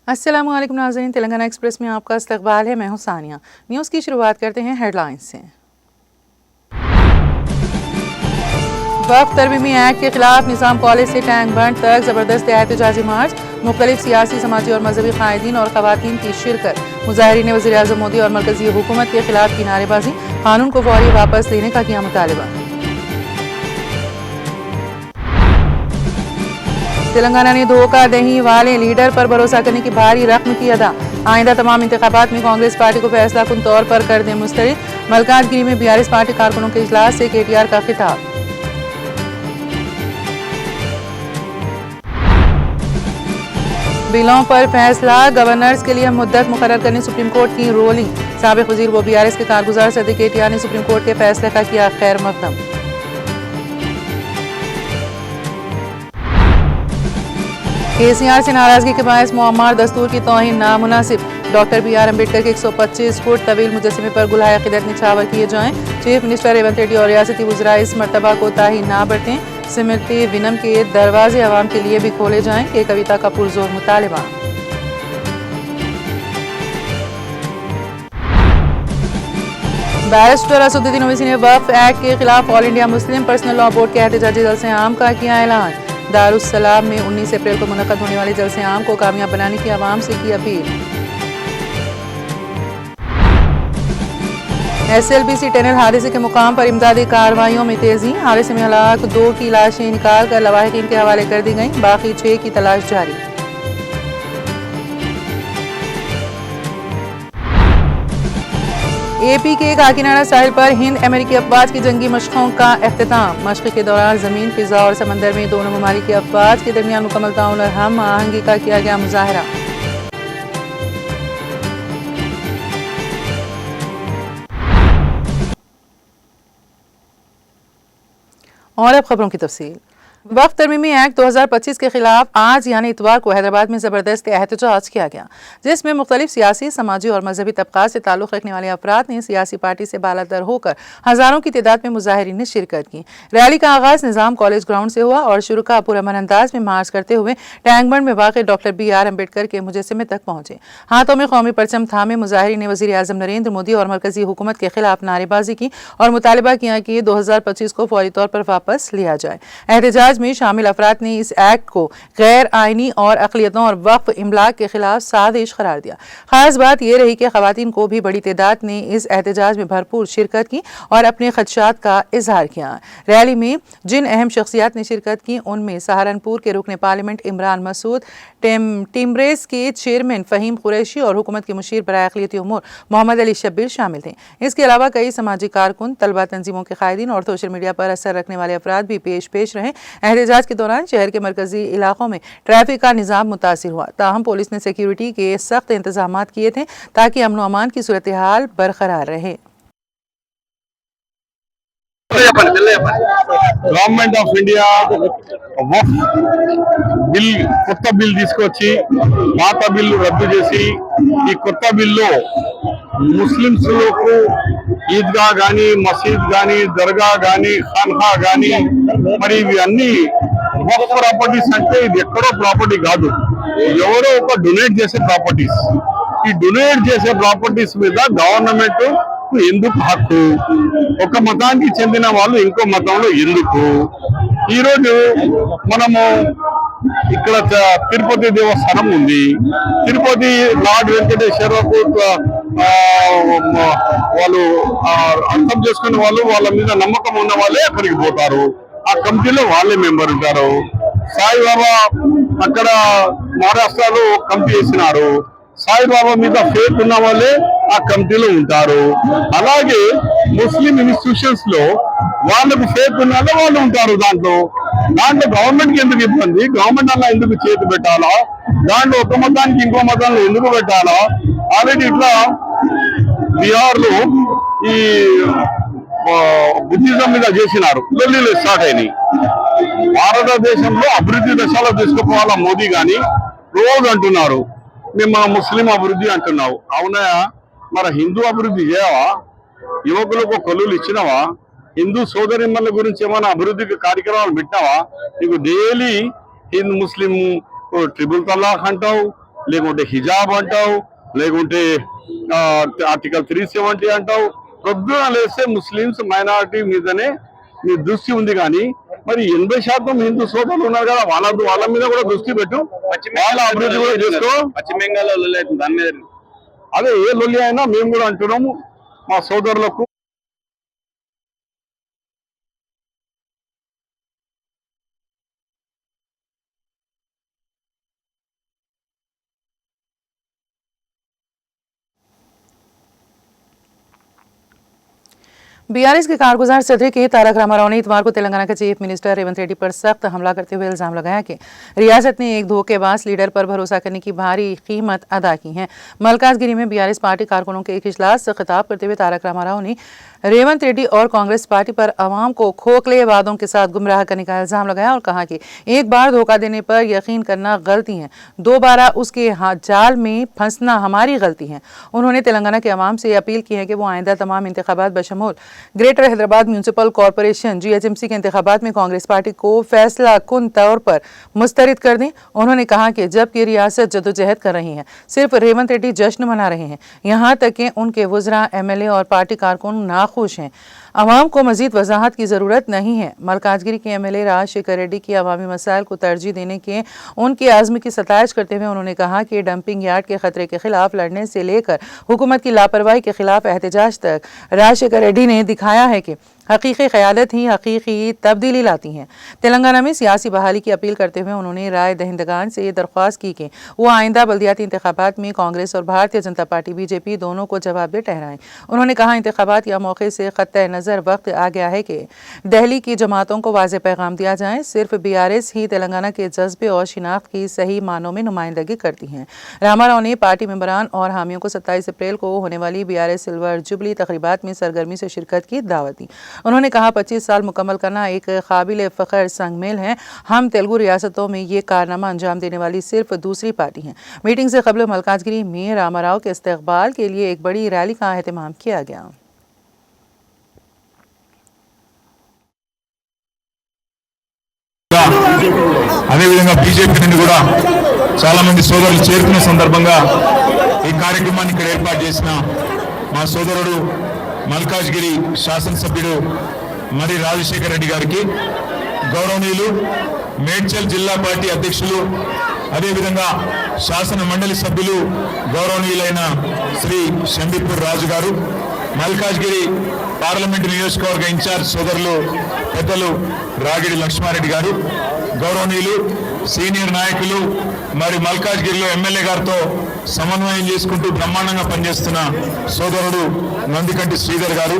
अस्सलामुअलैकुम नाज़रीन, तेलंगाना एक्सप्रेस में आपका इस्तकबाल है। मैं हूं सानिया। न्यूज़ की शुरुआत करते हैं हेडलाइंस से। वक्फ तरमीमी एक्ट के खिलाफ निज़ाम कॉलेज से टैंक बंड तक ज़बरदस्त एहतजाजी मार्च, मुख्तलिफ सियासी, समाजी और मजहबी कायदीन और ख़वातीन की शिरकत। मुज़ाहिरीन वज़ीर आज़म मोदी और मरकज़ी हुकूमत के खिलाफ की नारेबाजी, कानून को फौरी वापस लेने का किया मुतालबा। तेलंगाना ने धोखा दही वाले लीडर पर भरोसा करने की भारी रकम की अदा। आइंदा तमाम इंतखाबात में कांग्रेस पार्टी को फैसला कुन तौर पर कर दें मुस्तरद। मलकानगिरी में बीआरएस पार्टी कारकुनों के इजलास से केटीआर का खिताब। बिलों पर फैसला, गवर्नर्स के लिए मुद्दत मुकर्रर करने सुप्रीम कोर्ट की रोलिंग। साबिक वजीर व बीआरएस के कारगुजार सदर केटीआर ने सुप्रीम कोर्ट के फैसले का किया खैर मकदम। केसीआर से नाराजगी के बायस मुअम्मर दस्तूर की तौहीन नामुनासिब। Doctor B R. अम्बेडकर के 125 फुट तवील मुजस्समे पर गुलाय अक़ीदत निछावर किए जाएं। चीफ मिनिस्टर रेवंत रेड्डी और रियासती वज़रा इस मर्तबा कोताही ना बरतें। स्मृति विनम के दरवाजे अवाम के लिए भी खोले जाएं कि कविता का पुरजोर मुतालबा। बैरिस्टर असदुद्दीन ओवैसी ने वक्फ एक्ट के खिलाफ all India Muslim personal law board के एहतजाजी जलसे आम का किया ऐलान। दारुस्सलाम में 19 अप्रैल को मुनक़्क़द होने वाले जलसे आम को कामयाब बनाने की आवाम से की अपील। SLBC टनल हादसे के मुकाम पर इमदादी कार्रवाइयों में तेजी। हादसे में हलाक 2 की लाशें निकाल कर लवाहिकीन के हवाले कर दी गईं, बाकी 6 की तलाश जारी। AP के काकीनाडा साहिल पर हिंद अमेरिकी अफवाज की जंगी मशकों का अख्तिताम। मशक़ के दौरान ज़मीन, फ़िज़ा और समंदर में दोनों ममालिक की अफवाज के दरमियान मुकम्मल ताउन और हम आहंगी का किया गया मुज़ाहरा। और अब खबरों की तफसील। वक्फ तरमीमी एक्ट 2025 के खिलाफ आज यानी इतवार को हैदराबाद में ज़बरदस्त एहतजाज किया गया, जिसमें मुख्तलिफ सियासी, समाजी और मजहबी तबक़ात से ताल्लुक़ रखने वाले अफराद ने सियासी पार्टी से बालादर होकर हज़ारों की तादाद में मुज़ाहिरीन ने शिरकत की। रैली का आगाज़ निज़ाम कॉलेज ग्राउंड से हुआ और शुरुका पुरअमन अंदाज में मार्च करते हुए टैंक बंड में वाक़ डॉक्टर बी.आर. अम्बेडकर के मुजस्समे तक पहुंचे। हाथों में कौमी परचम थामे मुज़ाहिरीन ने वज़ीर आज़म नरेंद्र मोदी और मरकज़ी हुकूमत के खिलाफ नारेबाजी की और मुतालबा किया कि 2025 को फौरी तौर पर वापस लिया जाए। एहतजाज में शामिल अफराद ने इस एक्ट को गैर आइनी और अक़लियतों और वक्फ इमलाक के खिलाफ साजिश करार दिया। खास बात यह रही कि ख़वातीन को भी बड़ी तादाद ने इस एहतजाज में भरपूर शिरकत की और अपने खदशात का इजहार किया। रैली में जिन अहम शख्सियात ने शिरकत की उनमें सहारनपुर के रुकन पार्लियामेंट इमरान मसूद, टिम्ब्रेस के चेयरमैन फ़हीम कुरैशी और हुकूमत के मुशीर बराए अक़लियती उमूर मोहम्मद अली शब्बीर शामिल थे। इसके अलावा कई समाजी कारकुन, तलबा तंजीमों के कायदीन और सोशल मीडिया पर असर रखने वाले अफराद भी पेश रहे। एहतजाज के दौरान शहर के मरकजी इलाकों में ट्रैफिक का निज़ाम मुतासिर हुआ, ताहम पुलिस ने सिक्योरिटी के सख्त इंतजाम किए थे ताकि अमन व अमान की सूरत हाल बरकरार रहे। Government of India Waqf bill కొత్త బిల్ తీసుకొచ్చి పాత బిల్లు రద్దు చేసి ఈ కొత్త బిల్లు ముస్లింలకు ఈద్గా గానీ, మసీద్ గానీ, దర్గా గానీ, ఖాన్ఖా గానీ, మరి ఇవి అన్ని వక్ఫ్ ప్రాపర్టీస్ అంటే ఇది ఎక్కడో ప్రాపర్టీ కాదు, ఎవరో ఒక డొనేట్ చేసే ప్రాపర్టీస్. ఈ డొనేట్ చేసే ప్రాపర్టీస్ మీద గవర్నమెంట్ ఎందుకు హక్కు, ఒక మతానికి చెందిన వాళ్ళు ఇంకో మతంలో ఎందుకు? ఈరోజు మనము ఇక్కడ తిరుపతి దేవస్థానం ఉంది, తిరుపతి లార్డ్ వెంకటేశ్వరకు వాళ్ళు అర్థం చేసుకునే వాళ్ళు, వాళ్ళ మీద నమ్మకం ఉన్న వాళ్ళే అక్కడికి పోతారు. ఆ కమిటీలో వాళ్ళే మెంబర్ ఉంటారు. సాయిబాబా అక్కడ మహారాష్ట్రలో కమిటీ వేసినారు, సాయిబాబా మీద ఫేత్ ఉన్న వాళ్ళే ఆ కమిటీలో ఉంటారు. అలాగే ముస్లిం ఇన్స్టిట్యూషన్స్ లో వాళ్ళకు ఫేత్ ఉన్న వాళ్ళు ఉంటారు. దాంట్లో గవర్నమెంట్ కి ఎందుకు ఇబ్బంది? గవర్నమెంట్ అలా ఎందుకు చేతి పెట్టాలా? దాంట్లో ఒక మతానికి ఇంకో మతాన్ని ఎందుకు పెట్టాలా? ఆల్రెడీ ఇట్లా బీహార్ లో ఈ బుద్ధిజం మీద చేసినారు, ఢిల్లీలో స్టార్ట్ అయినాయి. భారతదేశంలో అభివృద్ధి దశలో తీసుకుపోవాలా మోదీ గాని రోజు అంటున్నారు మేము ముస్లిం అభివృద్ధి అంటున్నావు. అవునా? మరి హిందూ అభివృద్ధి చేయవా? యువకులకు కొలువులు ఇచ్చినవా? హిందూ సోదరిమ్మల గురించి ఏమైనా అభివృద్ధికి కార్యక్రమాలు పెట్టావా? నీకు డైలీ హిందూ ముస్లిం ట్రిపుల్ తలాక్ అంటావు, లేకుంటే హిజాబ్ అంటావు, లేకుంటే ఆర్టికల్ 370 అంటావు. పొద్దున లేస్తే ముస్లిమ్స్ మైనారిటీ మీదనే నీ దృష్టి ఉంది. కానీ మరి 80% హిందూ సోదరులు ఉన్నారు కదా, వాళ్ళ మీద కూడా దృష్టి పెట్టు, వాళ్ళ అభివృద్ధి కూడా చేసుకో. పశ్చిమ బెంగాల్లో దాని మీద అదే ఏ లొల్లి అయినా మేము కూడా అంటున్నాము మా సోదరులకు. बीआरएस के कारगुजार सदर के तारक रामाराव ने इतवार को तेलंगाना के चीफ मिनिस्टर रेवंत रेड्डी पर सख्त हमला करते हुए इल्जाम लगाया कि रियासत ने एक धोखेबाज लीडर पर भरोसा करने की भारी कीमत अदा की है। मलकाजगिरी में बीआरएस पार्टी कारकुनों के एक इजलास से खिताब करते हुए तारक रामाराव ने रेवंत रेड्डी और कांग्रेस पार्टी पर अवाम को खोखले वादों के साथ गुमराह करने का इल्जाम लगाया और कहा कि एक बार धोखा देने पर यकीन करना गलती है, दोबारा उसके जाल में फंसना हमारी गलती है। उन्होंने तेलंगाना के अवाम से अपील की है कि वो आइंदा तमाम इंतखाबात बशमूल greater Hyderabad municipal corporation GHMC के इंतखाबात में कांग्रेस पार्टी को फैसला कुन तौर पर मुस्तरद कर दें। उन्होंने कहा कि जबकि रियासत जदोजहद कर रही है, सिर्फ रेवंत रेड्डी जश्न मना रहे हैं, यहाँ तक कि उनके वुज़रा, MLA और पार्टी कारकुन नाखुश हैं। अवाम को मजीद वजाहत की ज़रूरत नहीं है। मलकाजगिरी के MLA राजशेखर रेड्डी की अवामी मसाइल को तरजीह देने के उनके आज़म की सताइश करते हुए उन्होंने कहा कि डंपिंग यार्ड के खतरे के खिलाफ लड़ने से लेकर हुकूमत की लापरवाही के खिलाफ एहतजाज तक राजशेखर रेड्डी ने दिखाया है कि हकीकी क़यादत ही हकीकी तब्दीली लाती हैं। तेलंगाना में सियासी बहाली की अपील करते हुए उन्होंने राय दहिंदगान से ये दरख्वास्त की कि वो आइंदा बल्दियाती इंतखाबात में कांग्रेस और भारतीय जनता पार्टी BJP दोनों को जवाबदेह ठहराएं। उन्होंने कहा इंतखाबात या मौके से ख़त्ते नज़र वक्त आ गया है कि दिल्ली की जमातों को वाज़ेह पैगाम दिया जाए। सिर्फ BRS ही तेलंगाना के जज्बे और शिनाख्त की सही मानों में नुमाइंदगी करती हैं। रामाराव ने पार्टी मेंबरान और हामियों को 27 अप्रैल को होने वाली BRS सिल्वर जुबली तकरीबात में सरगर्मी से शिरकत की दावत दी। उन्होंने कहा 25 साल मुकम्मल करना एक काबिल फ़ख्र संगमेल है। हम तेलुगु रियासतों में ये कारनामा अंजाम देने वाली सिर्फ दूसरी पार्टी हैं। मीटिंग से कबल मलकाजगिरी में रामाराव के इस्तकबाल के लिए एक बड़ी रैली का एहतमाम किया गया। అదేవిధంగా బీజేపీ నుండి కూడా చాలా మంది సోదరులు చేరుకున్న సందర్భంగా ఈ కార్యక్రమాన్ని ఇక్కడ ఏర్పాటు చేసిన మా సోదరుడు మల్కాజ్గిరి శాసనసభ్యుడు మరి రాజశేఖర్ రెడ్డి గారికి, గౌరవనీయులు మేడ్చల్ జిల్లా పార్టీ అధ్యక్షులు, అదేవిధంగా శాసన మండలి సభ్యులు గౌరవనీయులైన శ్రీ షంబీపూర్ రాజు గారు, మల్కాజ్గిరి పార్లమెంటు నియోజకవర్గ ఇన్ఛార్జ్ సోదరులు పెద్దలు రాగిడి లక్ష్మారెడ్డి గారు, గౌరవనీయులు సీనియర్ నాయకులు మరి మల్కాజ్గిరిలో MLA గారితో సమన్వయం చేసుకుంటూ బ్రహ్మాండంగా పనిచేస్తున్న సోదరుడు నందికంటి శ్రీధర్ గారు,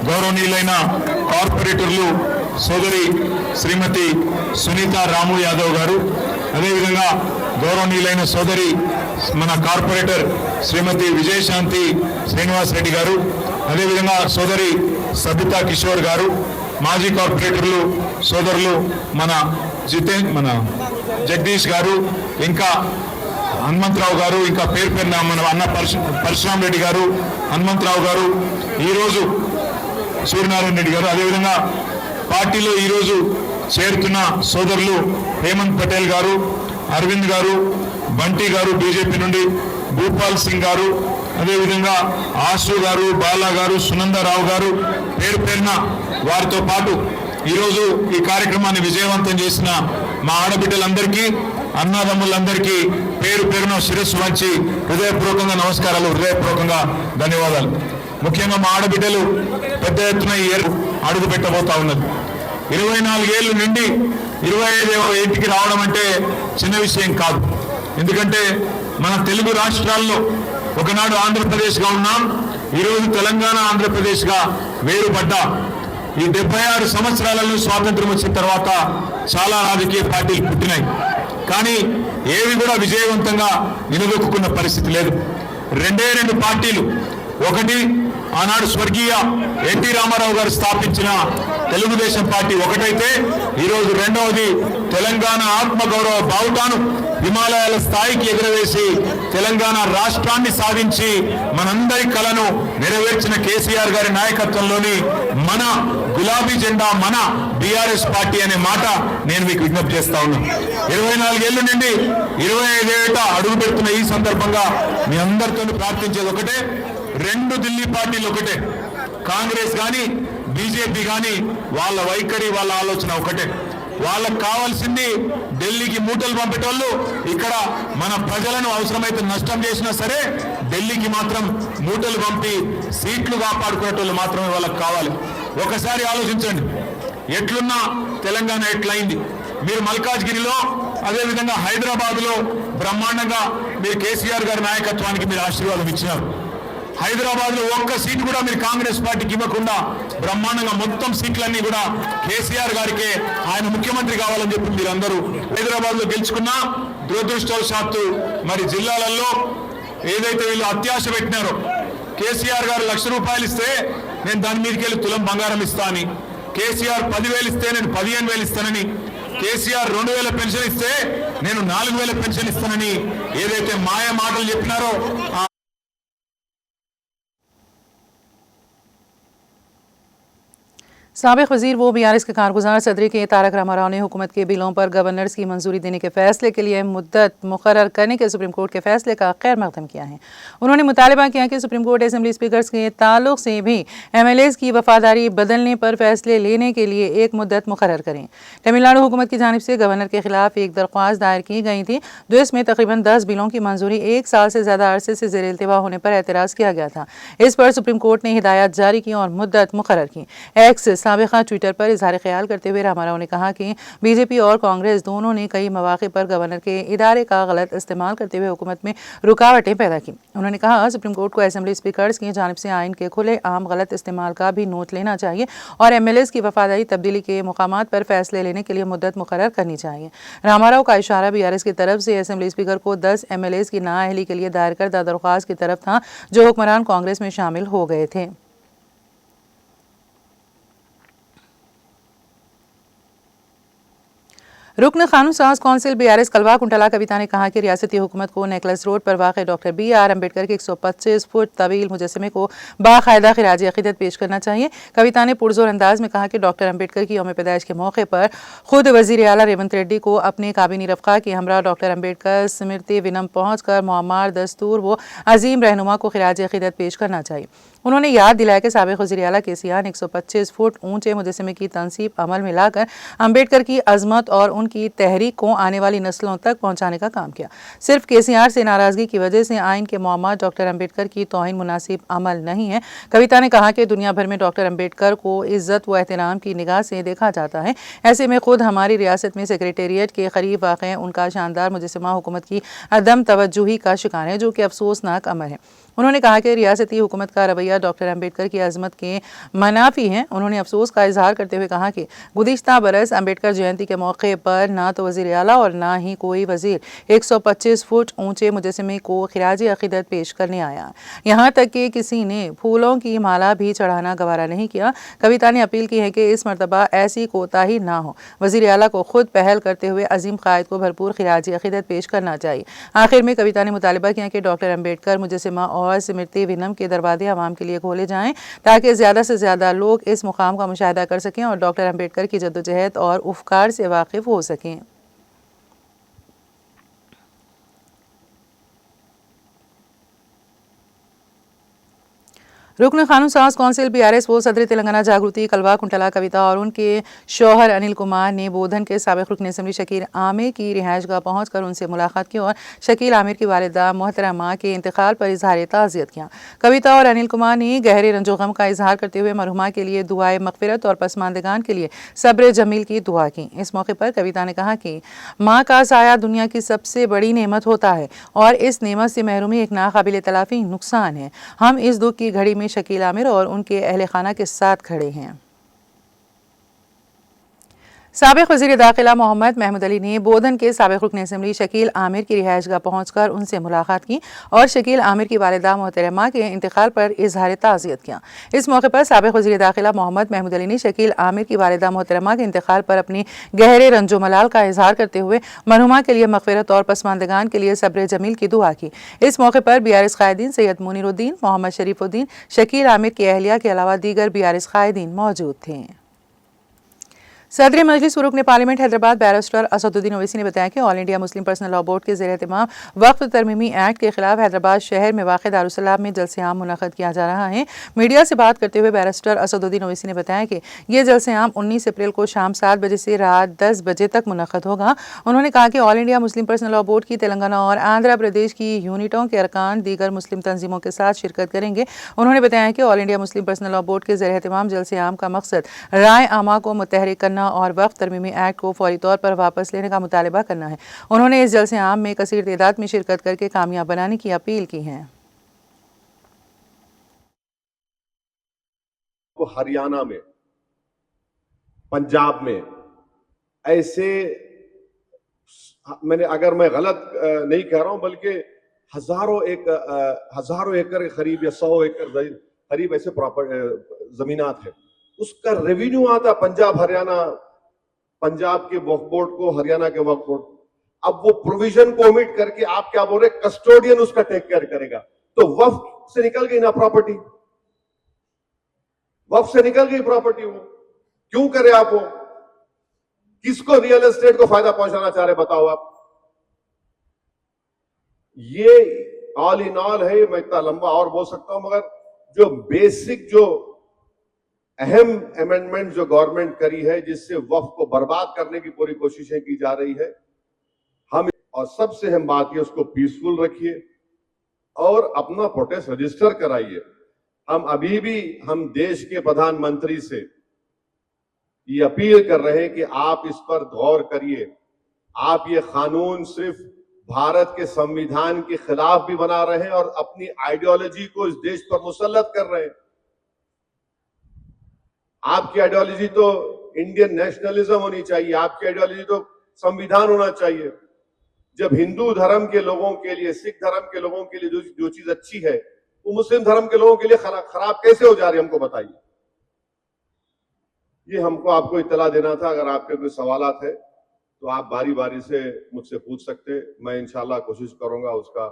గౌరవనీయులైన కార్పొరేటర్లు సోదరి శ్రీమతి సునీత రాము యాదవ్ గారు, అదేవిధంగా గౌరవనీయులైన సోదరి మన కార్పొరేటర్ శ్రీమతి విజయశాంతి శ్రీనివాస్ రెడ్డి గారు, అదేవిధంగా సోదరి సబితా కిషోర్ గారు, మాజీ కార్పొరేటర్లు సోదరులు మన జగదీష్ గారు, ఇంకా హనుమంతరావు గారు, ఇంకా పేరు పేరున మన అన్న పరశురామ్ రెడ్డి గారు, హనుమంతరావు గారు, ఈరోజు సూర్యనారాయణ రెడ్డి గారు, అదేవిధంగా పార్టీలో ఈరోజు చేరుతున్న సోదరులు హేమంత్ పటేల్ గారు, అరవింద్ గారు, బంటి గారు బీజేపీ నుండి, భూపాల్ సింగ్ గారు, అదేవిధంగా ఆశు గారు, బాలా గారు, సునందరావు గారు, పేరు పేరున వారితో పాటు ఈరోజు ఈ కార్యక్రమాన్ని విజయవంతం చేసిన మా ఆడబిడ్డలందరికీ, అన్నదమ్ములందరికీ పేరు పేరున శిరస్సు వంచి హృదయపూర్వకంగా నమస్కారాలు, హృదయపూర్వకంగా ధన్యవాదాలు. ముఖ్యంగా మా ఆడబిడ్డలు పెద్ద ఎత్తున ఈ అడుగు పెట్టబోతా ఉన్నది. 24 ఏళ్ళు నుండి 25వ ఏటికి రావడం అంటే చిన్న విషయం కాదు. ఎందుకంటే మన తెలుగు రాష్ట్రాల్లో ఒకనాడు ఆంధ్రప్రదేశ్గా ఉన్నాం, ఈరోజు తెలంగాణ ఆంధ్రప్రదేశ్గా వేరుపడ్డా. ఈ 76 సంవత్సరాలలో స్వాతంత్రం వచ్చిన తర్వాత చాలా రాజకీయ పార్టీలు పుట్టినాయి, కానీ ఏవి కూడా విజయవంతంగా నిలదొక్కున్న పరిస్థితి లేదు. రెండే 2 పార్టీలు, ఒకటి ఆనాడు స్వర్గీయ ఎన్టీ రామారావు గారు స్థాపించిన తెలుగుదేశం పార్టీ ఒకటైతే, ఈరోజు రెండవది తెలంగాణ ఆత్మగౌరవ బావుటాను హిమాలయాల స్థాయికి ఎగురవేసి తెలంగాణ రాష్ట్రాన్ని సాధించి మనందరి కలను నెరవేర్చిన కేసీఆర్ గారి నాయకత్వంలోని మన గులాబీ జెండా మన బీఆర్ఎస్ పార్టీ అనే మాట నేను మీకు విజ్ఞప్తి చేస్తా ఉన్నాను. 24 ఏళ్ల నుండి 25 ఏట అడుగు పెడుతున్న ఈ సందర్భంగా మీ అందరితో ప్రార్థించేది ఒకటే, 2 ఢిల్లీ పార్టీలు ఒకటే, కాంగ్రెస్ కానీ బీజేపీ కానీ వాళ్ళ వైఖరి వాళ్ళ ఆలోచన ఒకటే. వాళ్ళకు కావాల్సింది ఢిల్లీకి మూటలు పంపేటోళ్ళు ఇక్కడ మన ప్రజలను అవసరమైతే నష్టం చేసినా సరే ఢిల్లీకి మాత్రం మూటలు పంపి సీట్లు కాపాడుకునేటోళ్ళు మాత్రమే వాళ్ళకి కావాలి. ఒకసారి ఆలోచించండి, ఎట్లున్నా తెలంగాణ ఎట్లయింది. మీరు మల్కాజ్గిరిలో అదేవిధంగా హైదరాబాద్లో బ్రహ్మాండంగా మీరు కేసీఆర్ గారి నాయకత్వానికి మీరు ఆశీర్వాదం ఇచ్చినారు. హైదరాబాద్ లో ఒక్క సీటు కూడా మీరు కాంగ్రెస్ పార్టీకి ఇవ్వకుండా బ్రహ్మాండంగా మొత్తం సీట్లన్నీ కూడా కేసీఆర్ గారికే ఆయన ముఖ్యమంత్రి కావాలని చెప్పి మీరందరూ హైదరాబాద్ లో గెలుచుకున్నా దురదృష్టవశాత్తు మరి జిల్లాలలో ఏదైతే వీళ్ళు అత్యాశ పెట్టినారో కేసీఆర్ గారు ₹1,00,000 ఇస్తే నేను దాని మీదకి వెళ్ళి తులం బంగారం ఇస్తా అని, కేసీఆర్ 10,000 ఇస్తే నేను 15,000 ఇస్తానని, కేసీఆర్ 2,000 పెన్షన్ ఇస్తే నేను 4,000 పెన్షన్ ఇస్తానని ఏదైతే మాయ మాటలు చెప్పినారో साबिक वजीर वो बीआरएस के कारगुजार सदरी के तारक रामाराव ने हुकूमत के बिलों पर गवर्नर्स की मंजूरी देने के फैसले के लिए मुद्दत मुकर्रर करने के सुप्रीम कोर्ट के फैसले का खैर मकदम किया है। उन्होंने मुतालबा किया कि सुप्रीम कोर्ट असेंबली स्पीकर्स के ताल्लुक से भी MLAs की वफादारी बदलने पर फैसले लेने के लिए एक मुद्दत मुकर्रर करें। तमिलनाडु हुकूमत की जानिब से गवर्नर के खिलाफ एक दरख्वास्त दायर की गई थी, जो इसमें तकरीबन 10 बिलों की मंजूरी 1 साल से ज़्यादा अरसे से ज़ेर इल्तिवा होने पर एतराज़ किया गया था। इस पर सुप्रीम कोर्ट ने हिदायत जारी की और मुद्दत मुकर्रर की। एक्स साबिक़ा ट्विटर पर इजहार ख्याल करते हुए रामाराव ने कहा कि बीजेपी और कांग्रेस दोनों ने कई मौके पर गवर्नर के इदारे का गलत इस्तेमाल करते हुए हुकूमत में रुकावटें पैदा की। उन्होंने कहा सुप्रीम कोर्ट को असेंबली स्पीकर्स की जानिब से आइन के खुले आम गलत इस्तेमाल का भी नोट लेना चाहिए और MLAs की वफादारी तब्दीली के मकामात पर फैसले लेने के लिए मुद्दत मुकर्रर करनी चाहिए। रामाराव का इशारा BRS की तरफ से असेंबली स्पीकर को 10 MLAs की नाअहली के लिए दायर करदा दरख्वास्त की तरफ था, जो हुक्मरान कांग्रेस में शामिल हो गए थे। रुकन कानून साज कौंसिल BRS कलवा कुंटला कविता ने कहा कि रियासती हुकूमत को नेकलेस रोड पर वाक़ डॉक्टर BR अम्बेडकर के 125 फुट तवील मुजस्समे को बाकायदा खिराज अक़ीदत पेश करना चाहिए। कविता ने पुरजोर अंदाज में कहा कि डॉक्टर अम्बेडकर की यौम पैदाइश के मौके पर खुद वज़ीर आला रेवंत रेड्डी को अपने काबीनी रफ़्क़ा के हमरा डॉक्टर अम्बेडकर स्मृति विनम पहुँच कर मुअम्मर दस्तूर व अजीम रहनुमा को खिराज अक़ीदत पेश करना चाहिए। उन्होंने याद दिलाया कि साबिक़ वज़ीर आला KCR ने 125 फुट ऊंचे मुजस्समे की तनसीब अमल में लाकर अम्बेडकर की अज़मत और उनकी तहरीक को आने वाली नस्लों तक पहुंचाने का काम किया। सिर्फ KCR से नाराज़गी की वजह से आइन के मुअम्मर डॉक्टर अम्बेडकर की तौहीन मुनासिब अमल नहीं है। कविता ने कहा कि दुनिया भर में डॉक्टर अम्बेडकर को इज़्ज़त व एहतराम की निगाह से देखा जाता है। ऐसे में खुद हमारी रियासत में सेक्रेटेरिएट के करीब वाक़ उनका शानदार मुजस्समा हुकूमत की अदम तवज्जुही का शिकार है, जो कि अफसोसनाक अमर है। उन्होंने कहा कि रियासती हुकूमत का रवैया डॉक्टर अम्बेडकर की अज़मत के मनाफी है। उन्होंने अफसोस का इजहार करते हुए कहा कि गुज़िश्ता बरस अम्बेडकर जयंती के मौके पर ना तो वज़ीर आला और ना ही कोई वज़ीर 125 फुट ऊंचे मुजस्समे को खिराज अक़ीदत पेश करने आया, यहाँ तक कि किसी ने फूलों की माला भी चढ़ाना गवारा नहीं किया। कविता ने अपील की है कि इस मरतबा ऐसी कोताही ना हो। वज़ीर आला को खुद पहल करते हुए अजीम कायद को भरपूर खिराज अक़ीदत पेश करना चाहिए। आखिर में कविता ने मुतालबा किया कि डॉक्टर अम्बेडकर मुजस्समा और स्मृति विनम के दरवाजे आवाम के लिए खोले जाएं, ताकि ज़्यादा से ज़्यादा लोग इस मुकाम का मुशाहिदा कर सकें और डॉक्टर अम्बेडकर की जद्दोजहद और उफ़कार से वाकिफ़ हो सकें। रुकन कानून साज कौंसिल BRS वो सदर तेलंगाना जागृति कलवा कुंटला कविता और उनके शौहर अनिल कुमार ने बोधन के साबिक़ रुकन असेंबली शकील आमिर की रिहाइशगाह पहुंचकर उनसे मुलाकात की और शकील आमिर की वालिदा मोहतरमा के इंतकाल पर इजहार ताज़ियत किया। कविता और अनिल कुमार ने गहरे रंजो गम का इजहार करते हुए मरहुमा के लिए दुआए मग़फ़िरत और पसमानदगान के लिए सब्र जमील की दुआ की। इस मौके पर कविता ने कहा कि माँ का साया दुनिया की सबसे बड़ी नेमत होता है और इस नेमत से महरूमी एक नाकाबिल तलाफ़ी नुकसान है। हम इस दुख की घड़ी में शकील आमिर और उनके अहले खाना के साथ खड़े हैं। साबिक वज़ीर दाखिला मोहम्मद महमूद अली ने बोधन के साबिक रुकन असम्बली शकील आमिर की रिहाइशगाह पहुंचकर उनसे मुलाकात की और शकील आमिर की वालिदा मोहतरमा के इंतकाल पर इजहार ताज़ियत किया। इस मौके पर साबिक वज़ीर दाखिला मोहम्मद महमूद अली ने शकील आमिर की वालिदा मोहतरमा के इंतकाल पर अपनी गहरे रंजो मलाल का इजहार करते हुए मरहुमा के लिए मग़फ़िरत और पसमानदगान के लिए सब्र जमील की दुआ की। इस मौके पर BRS कायदीन सैयद मुनीरुद्दीन, मोहम्मद शरीफुद्दीन, शकील आमिर की अहलिया के अलावा दीगर BRS कायदीन मौजूद थे। सदर मजलिस रुकन पार्लियामेंट हैदराबाद बैरिस्टर असदुद्दीन ओवैसी ने बताया कि all India Muslim personal law board के ज़ेर एहतमाम वक्फ तरमीमी एक्ट के खिलाफ हैदराबाद शहर में वाक़ दारुस्सलाम में जलसे आम मुनक़्क़द किया जा रहा है। मीडिया से बात करते हुए बैरिस्टर असदुद्दीन ओवैसी ने बताया कि ये जलसे आम 19 अप्रैल को शाम 7 बजे से रात 10 बजे तक मुनक़्क़द होगा। उन्होंने कहा कि all India Muslim personal law board की तेलंगाना और आंध्र प्रदेश की यूनिटों के अरकान दीगर मुस्लिम तंजीमों के साथ शिरकत करेंगे। उन्होंने बताया कि all India Muslim personal law board के ज़ेर एहतमाम जलसे आम का मकसद राय आमा को मुतहरिक करना और वक्फ तरमीमी एक्ट को फौरी तौर पर वापस लेने का मुतालबा करना है। उन्होंने इस जलसे आम में कसीर तादाद में शिरकत करके कामयाब बनाने की अपील की है। हरियाणा में, पंजाब में ऐसे, अगर मैं गलत नहीं कह रहा हूं, बल्कि हजारों एकड़ करीब या 100 एकड़ करीब ऐसे जमीनात है, उसका रेवेन्यू आता पंजाब हरियाणा, पंजाब के वक्फ बोर्ड को, हरियाणा के वक्फ बोर्ड। अब वो प्रोविजन को ओमिट करके आप क्या बोल रहे, कस्टोडियन उसका टेक केयर करेगा, तो वक्फ से निकल गई ना प्रॉपर्टी, वक्फ से निकल गई प्रॉपर्टी। वो क्यों करे आप? वो किसको रियल एस्टेट को फायदा पहुंचाना चाह रहे बताओ आप? ये ऑल इन ऑल है। मैं इतना लंबा और बोल सकता हूं, मगर जो बेसिक, जो अहम अमेंडमेंट जो गवर्नमेंट करी है, जिससे वक्फ को बर्बाद करने की पूरी कोशिशें की जा रही है, हम, और सबसे अहम बात ये, उसको पीसफुल रखिए और अपना प्रोटेस्ट रजिस्टर कराइए। हम अभी भी हम देश के प्रधानमंत्री से ये अपील कर रहे हैं कि आप इस पर गौर करिए। आप ये कानून सिर्फ भारत के संविधान के खिलाफ भी बना रहे हैं और अपनी आइडियोलॉजी को इस देश पर मुसल्लत कर रहे हैं। आपकी आइडियोलॉजी तो इंडियन नेशनलिज्म होनी चाहिए, आपकी आइडियोलॉजी तो संविधान होना चाहिए। जब हिंदू धर्म के लोगों के लिए, सिख धर्म के लोगों के लिए जो चीज अच्छी है, वो मुस्लिम धर्म के लोगों के लिए खराब कैसे हो जा रही है, हमको बताइए। ये हमको आपको इत्तला देना था। अगर आपके कोई सवालात है तो आप बारी बारी से मुझसे पूछ सकते, मैं इंशाल्लाह कोशिश करूंगा उसका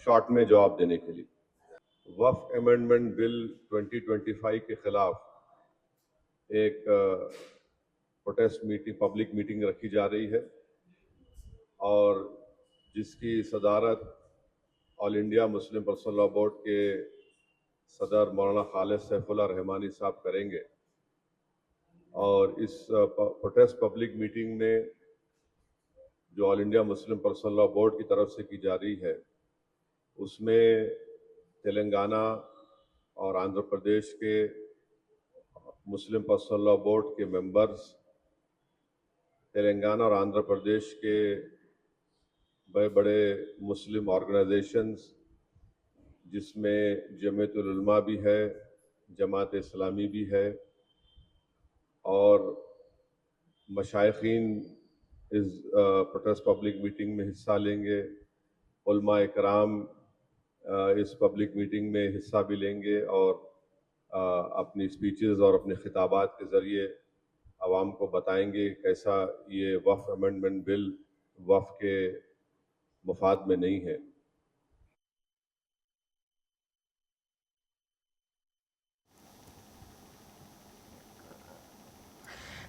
शॉर्ट में जवाब देने के लिए। वक्फ अमेंडमेंट बिल 2025 के खिलाफ एक प्रोटेस्ट मीटिंग, पब्लिक मीटिंग रखी जा रही है और जिसकी सदारत all India Muslim personal law board के सदर मौलाना खालिद सैफुल्लाह रहमानी साहब करेंगे। और इस प्रोटेस्ट पब्लिक मीटिंग में जो all India Muslim personal law board की तरफ से की जा रही है, उसमें तेलंगाना और आंध्र प्रदेश के मुस्लिम पर्सनल लॉ बोर्ड के मेंबर्स, तेलंगाना और आंध्र प्रदेश के बड़े बड़े मुस्लिम ऑर्गेनाइजेशंस, जिसमें जमीयतुल उलमा भी है, जमात इस्लामी भी है, और मशाइखीन इस प्रोटेस्ट पब्लिक मीटिंग में हिस्सा लेंगे। उलमा इकराम इस पब्लिक मीटिंग में हिस्सा भी लेंगे और अपनी स्पीचेस और अपने खिताबात के ज़रिए आवाम को बताएंगे कैसा ये वक्फ अमेंडमेंट बिल वक्फ के मुफाद में नहीं है।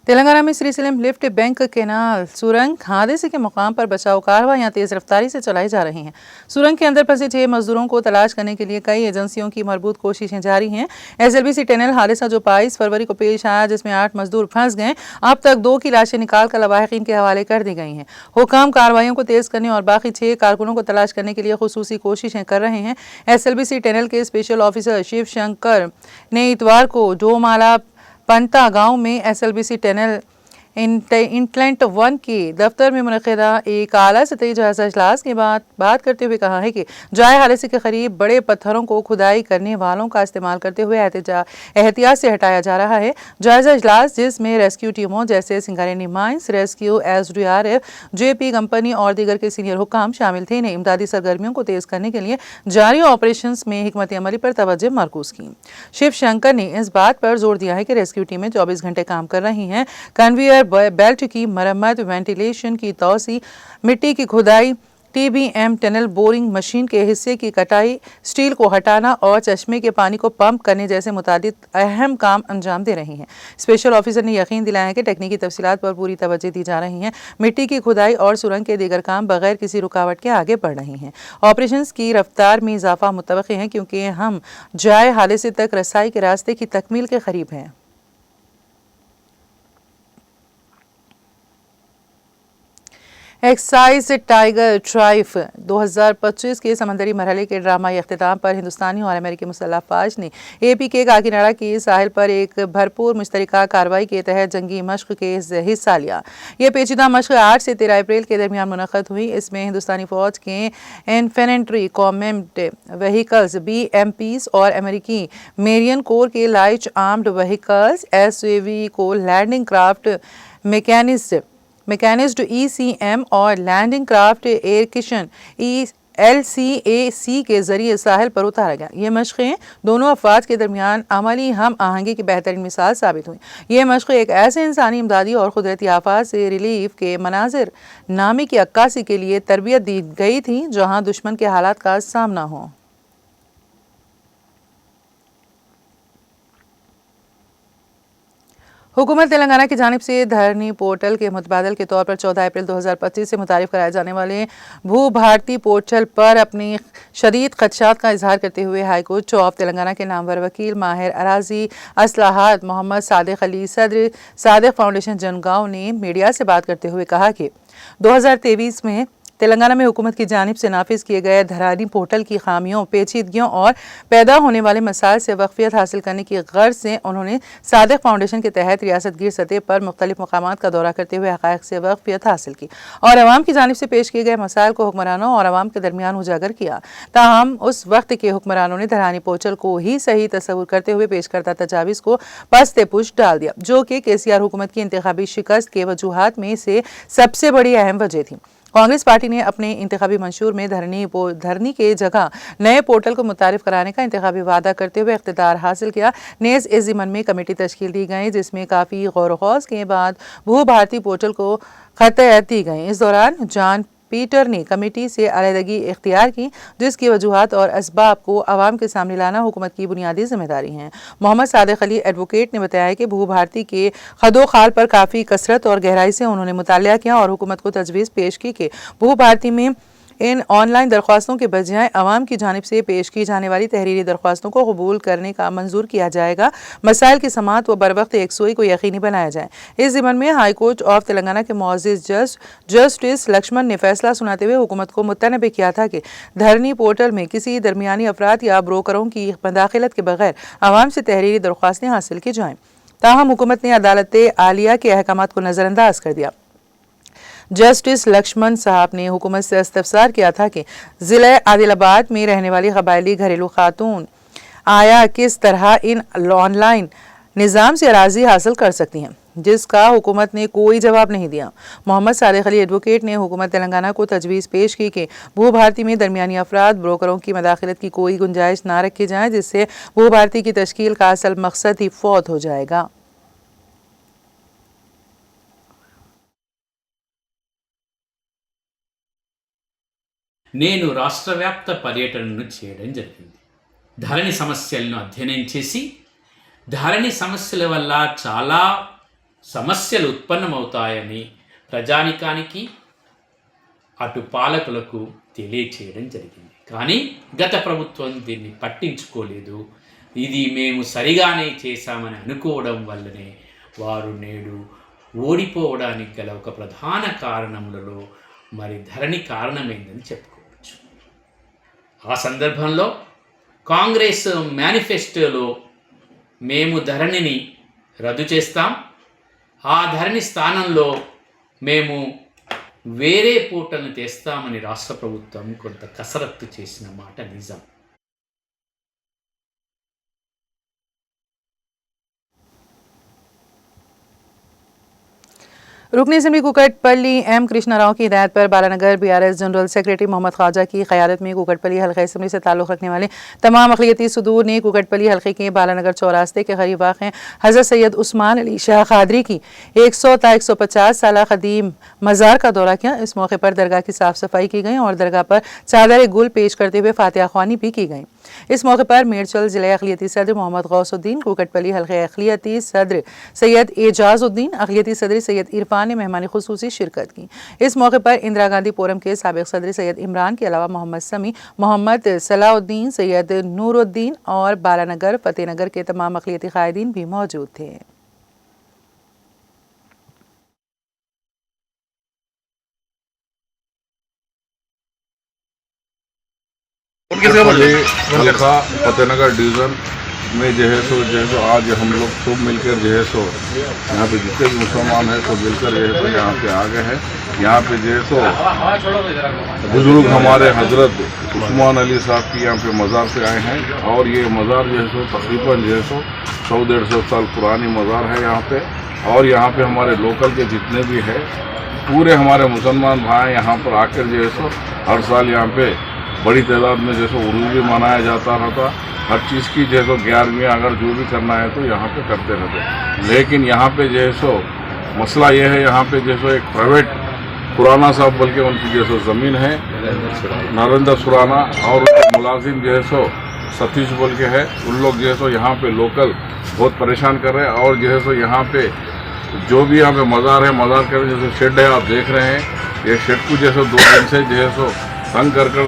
तेलंगाना में Shri Salim lift bank canal सुरंग हादसे के मकाम पर बचाव कार्रवाइयां तेज रफ्तारी से चलाई जा रही हैं। सुरंग के अंदर फंसे 6 मजदूरों को तलाश करने के लिए कई एजेंसियों की मरबूत कोशिशें जारी हैं। SLBC टनल हादसा जो 22 फरवरी को पेश आया, जिसमें 8 मजदूर फंस गए, अब तक 2 की लाशें निकाल कर लवाहिकीन के हवाले कर दी गई हैं। हुकाम कार्रवाइयों को तेज करने और बाकी 6 कारकुनों को तलाश करने के लिए खुसूसी कोशिशें कर रहे हैं। SLBC टनल के स्पेशल ऑफिसर शिव शंकर ने इतवार को डोमाला पंता गांव में SLBC टनल इंटलेंट 1 के दफ्तर में मुनक़िदा एक आला सतही जायजा इजलास के बाद बात करते हुए कहा है कि जाए हादसे के करीब बड़े पत्थरों को खुदाई करने वालों का इस्तेमाल करते हुए एहतियात से हटाया जा रहा है। जायजा इजलास जिसमें रेस्क्यू टीमों जैसे Singareni mines rescue SDRF JP company और दीगर के सीनियर हुक्काम शामिल थे ने इमदादी सरगर्मियों को तेज करने के लिए जारी ऑपरेशन में हिकमत अमली पर तवज्जो मरकूज की। शिव शंकर ने इस बात पर जोर दिया है कि रेस्क्यू टीमें 24 घंटे काम कर रही हैं। कन्वेयर बेल्ट की मरम्मत, वेंटिलेशन की तोसी, मिट्टी की खुदाई, TBM टनल बोरिंग मशीन के हिस्से की कटाई, स्टील को हटाना और चश्मे के पानी को पंप करने जैसे मुतादिद अहम काम अंजाम दे रही हैं। स्पेशल ऑफिसर ने यकीन दिलाया कि टेक्निकी तफसीलात पर पूरी तवज्जो दी जा रही है। मिट्टी की खुदाई और सुरंग के दीगर काम बगैर किसी रुकावट के आगे बढ़ रही हैं। ऑपरेशंस की रफ्तार में इजाफा मुतवक्की है क्योंकि हम जाए हादसे तक रसाई के रास्ते की तकमील के करीब हैं। एक्साइज टाइगर ट्राइफ 2025 के समंदरी मरहले के ड्रामाई अख्तिताम पर हिंदुस्तानी और अमेरिकी मुसल्लह अफवाज ने AP के काकीनाडा की साहिल पर एक भरपूर मुश्तरका कार्रवाई के तहत जंगी मश्क के हिस्सा लिया। ये पेचीदा मश्क 8 से 13 अप्रैल के दरमियान मुनक़द हुई। इसमें हिंदुस्तानी फौज के इन्फेंट्री कॉम्बैट व्हीकल्स BMPs और अमेरिकी मेरिन कोर के लाइट आर्म्ड व्हीकल्स SAV को लैंडिंग क्राफ्ट मैकेनिज्ड ECM और landing craft air cushion LCAC के जरिए साहिल पर उतारा गया। ये मशक़ें दोनों अफवाज के दरमियान अमली हम आहंगी की बेहतरीन मिसाल साबित हुई। ये मशक़ें एक ऐसे इंसानी इमदादी और कुदरती आफात से रिलीफ के मनाजिर नामी की अक्कासी के लिए तरबियत दी गई थी जहाँ दुश्मन के हालात का सामना हो। हुकूमत तेलंगाना की जानिब से धरनी पोर्टल के मुतबादल के तौर पर 14 अप्रैल 2025 से मुतारिफ कराए जाने वाले भू भारती पोर्टल पर अपनी शदीद खदशात का इजहार करते हुए हाई कोर्ट ऑफ तेलंगाना के नामवर वकील माहिर अराजी असलाहत मोहम्मद सादिक अली सदर सादिक फाउंडेशन जनगांव ने मीडिया से बात करते हुए कहा कि 2023 में तेलंगाना में हुकूमत की जानिब से नाफिज किए गए धरानी पोर्टल की खामियों, पेचीदगियों और पैदा होने वाले मसाइल से वाकफियत हासिल करने की गर्ज से उन्होंने सादिक फाउंडेशन के तहत रियासत गिर सतह पर मुख्तलिफ मकामात का दौरा करते हुए हक़ाइक़ से वाकफियत हासिल की और अवाम की जानिब से पेश किए गए मसाइल को हुक्मरानों और अवाम के दरमियान उजागर किया। ताहम उस वक्त के हुक्मरानों ने धरानी पोर्टल को ही सही तस्वुर करते हुए पेश करता तजावीज़ को पस्ते पुश डाल दिया, जो कि KCR हुकूमत की इंतखाबी शिकस्त के वजूहात में से सबसे बड़ी अहम वजह थी। कांग्रेस पार्टी ने अपने इंतखाबी मंशूर में धरनी के जगह नए पोर्टल को मुतारिफ कराने का इंतखाबी वादा करते हुए इख्तिदार हासिल किया। नेज़ इस ज़िमन में कमेटी तश्कील दी गई जिसमें काफ़ी गौर व के बाद भू भारती पोर्टल को खतयत दी गई। इस दौरान जॉन पीटर ने कमेटी से अलहदगी इख्तियार की, जिसकी वजूहात और असबाब को आवाम के सामने लाना हुकूमत की बुनियादी जिम्मेदारी है। मोहम्मद सादिक अली एडवोकेट ने बताया कि भू भारती के खदो खाल पर काफ़ी कसरत और गहराई से उन्होंने मुतालिया किया और हुकूमत को तजवीज़ पेश की कि भू भारती में इन ऑनलाइन दरख्वास्तों के बजाय अवाम की जानिब से पेश की जाने वाली तहरीरी दरख्वास्तों को कबूल करने का मंजूर किया जाएगा। मसाइल की समाअत व बरवक्त यकसुई को यकीनी बनाया जाए। इस ज़िमन में हाई कोर्ट ऑफ तेलंगाना के मुअज़्ज़िज़ जज जस्टिस लक्ष्मण ने फैसला सुनाते हुए हुकूमत को मुतनबे किया था कि धरनी पोर्टल में किसी दरमियानी अफराद या ब्रोकरों की मदाखिलत के बगैर अवाम से तहरीरी दरख्वास्तें हासिल की जाएँ। ताहम हुकूमत ने अदालत आलिया के अहकामात को नज़रअंदाज कर दिया। जस्टिस लक्ष्मण साहब ने हुकूमत से इस्तफसार किया था कि ज़िले आदिलाबाद में रहने वाली कबायली घरेलू खातून आया किस तरह इन ऑनलाइन निज़ाम से अराजी हासिल कर सकती हैं, जिसका हुकूमत ने कोई जवाब नहीं दिया। मोहम्मद सादिक अली एडवोकेट ने हुकूमत तेलंगाना को तजवीज़ पेश की कि भू भारती में दरमियानी अफराद ब्रोकरों की मदाखिलत की कोई गुंजाइश ना रखी जाए, जिससे भू भारती की तश्कील का असल मकसद ही फौत हो जाएगा। నేను రాష్ట్ర వ్యాప్త పర్యటనను చేయడం జరిగింది. ధరణి సమస్యలను అధ్యయనం చేసి ధరణి సమస్యల వల్ల చాలా సమస్యలు ఉత్పన్నమవుతాయని ప్రజానికానికి అటు పాలకులకు తెలియచేయడం జరిగింది. కానీ గత ప్రభుత్వం దీన్ని పట్టించుకోలేదు. ఇది మేము సరిగానే చేశామని అనుకోవడం వల్లనే వారు నేడు ఓడిపోవడానికి గల ఒక ప్రధాన కారణములలో మరి ధరణి కారణమైందని చెప్పుకోవచ్చు. ఆ సందర్భంలో కాంగ్రెస్ మేనిఫెస్టోలో మేము ధరణిని రద్దు చేస్తాం, ఆ ధరణి స్థానంలో మేము వేరే పోర్టల్ని తెస్తామని రాష్ట్ర ప్రభుత్వం కొంత కసరత్తు చేసిన మాట నిజం. रुकनी असेंबली कुकटपल्ली एम कृष्णा राव की हिदायत पर बालानगर बीआरएस जनरल सेक्रेटरी मोहम्मद ख्वाजा की क़यादत में कुकटपल्ली हल्का असेंबली से ताल्लुक़ रखने वाले तमाम अक़लियती सदूर ने कुकटपल्ली हल्के के बालानगर चौरास्ते के करीब वाक़ हज़रत सैयद उस्मान अली शाह क़ादरी की 100 ता 150 साल क़दीम मज़ार का दौरा किया। इस मौके पर दरगाह की साफ़ सफाई की गई और दरगाह पर चादर गुल पेश करते हुए फातिहा ख्वानी भी की गई। इस मौके पर मेरचल ज़िला अक़लियती सदर मोहम्मद गौसुद्दीन, कुकटपल्ली हल्के अक़लियती सदर सैयद एजाज़ुद्दीन, अक़लियती सदर सैयद इरफान ने मेहमानी खुसूसी शिरकत की। इस मौके पर इंदिरा गांधी फोरम के साबिक़ सदर सैयद इमरान के अलावा मोहम्मद समी, मोहम्मद सलाउद्दीन, सैयद नूरुद्दीन और बालानगर फ़तेहनगर के तमाम अक़लियती क़ायदीन भी मौजूद थे। हल्का फतेहनगर डिवीज़न में जो है सो आज हम लोग सब मिलकर जो है सो यहाँ पे जितने भी मुसलमान हैं सब मिलकर जो है सो यहाँ पे आ गए हैं। यहाँ पे जो है सो बुजुर्ग हमारे हजरत उस्मान अली साहब की यहाँ पे मज़ार पे आए हैं और ये मज़ार जो है सो तकरीबन जो है सो 100-150 साल पुरानी मज़ार है यहाँ पे। और यहाँ पे हमारे लोकल के जितने भी है पूरे हमारे मुसलमान भाई यहाँ पर आकर जो है सो हर साल यहाँ पे बड़ी तादाद में जैसे उर्स भी मनाया जाता रहता। हर चीज़ की जैसे 11वीं अगर जो भी करना है तो यहाँ पे करते रहते। लेकिन यहाँ पे जो है सो मसला ये है यहाँ पे जैसे एक प्राइवेट खुराना साहब बल्कि उनकी जैसे ज़मीन है नरेंद्र सुराना और उनके मुलाजिम जो है सो सतीश बोल के है। उन लोग जो है सो यहाँ पे लोकल बहुत परेशान कर रहे हैं। और जो है सो यहाँ पे जो भी यहाँ पे मज़ार है मज़ार के जैसे शेड है आप देख रहे हैं। ये शेड को जैसे 2 दिन से जो है सो तंग कर